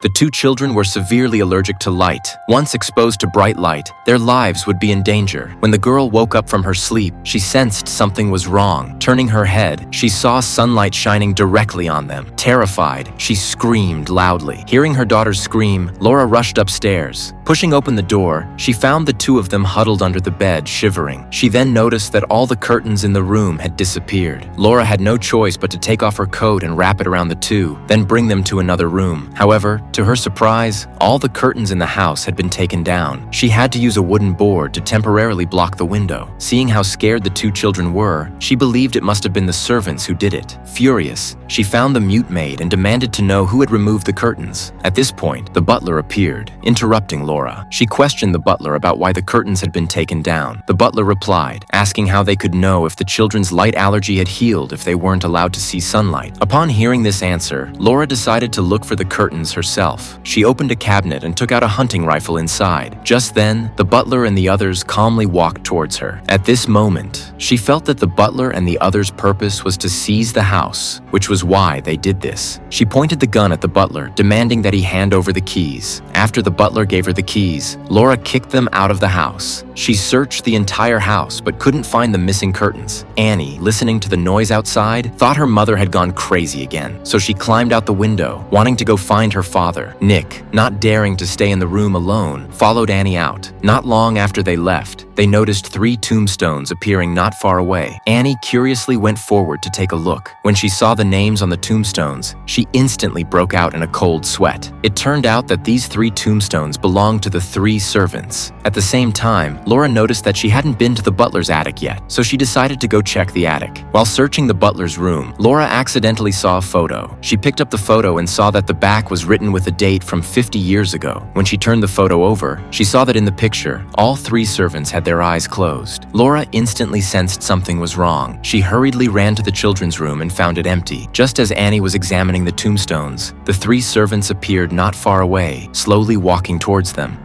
The two children were severely allergic to light. Once exposed to bright light, their lives would be in danger. When the girl woke up from her sleep, she sensed something was wrong. Turning her head, she saw sunlight shining directly on them. Terrified, she screamed loudly. Hearing her daughter's scream, Laura rushed upstairs. Pushing open the door, she found the two of them huddled under the bed, shivering. She then noticed that all the curtains in the room had disappeared. Laura had no choice but to take off her coat and wrap it around the two, then bring them to another room. However, to her surprise, all the curtains in the house had been taken down. She had to use a wooden board to temporarily block the window. Seeing how scared the two children were, she believed it must have been the servants who did it. Furious, she found the mute maid and demanded to know who had removed the curtains. At this point, the butler appeared, interrupting Laura. She questioned the butler about why the curtains had been taken down. The butler replied, asking how they could know if the children's light allergy had healed if they weren't allowed to see sunlight. Upon hearing this answer, Laura decided to look for the curtains herself. She opened a cabinet and took out a hunting rifle inside. Just then, the butler and the others calmly walked towards her. At this moment, she felt that the butler and the others' purpose was to seize the house, which was why they did this. She pointed the gun at the butler, demanding that he hand over the keys. After the butler gave her the keys, Laura kicked them out of the house. She searched the entire house but couldn't find the missing curtains. Annie, listening to the noise outside, thought her mother had gone crazy again, so she climbed out the window, wanting to go find her father. Nick, not daring to stay in the room alone, followed Annie out. Not long after they left, they noticed 3 tombstones appearing not far away. Annie curiously went forward to take a look. When she saw the names on the tombstones, she instantly broke out in a cold sweat. It turned out that these 3 tombstones belonged to the 3 servants. At the same time, Laura noticed that she hadn't been to the butler's attic yet, so she decided to go check the attic. While searching the butler's room, Laura accidentally saw a photo. She picked up the photo and saw that the back was written with a date from 50 years ago. When she turned the photo over, she saw that in the picture, all 3 servants had their eyes closed. Laura instantly sensed something was wrong. She hurriedly ran to the children's room and found it empty. Just as Annie was examining the tombstones, the 3 servants appeared not far away, slowly walking towards them.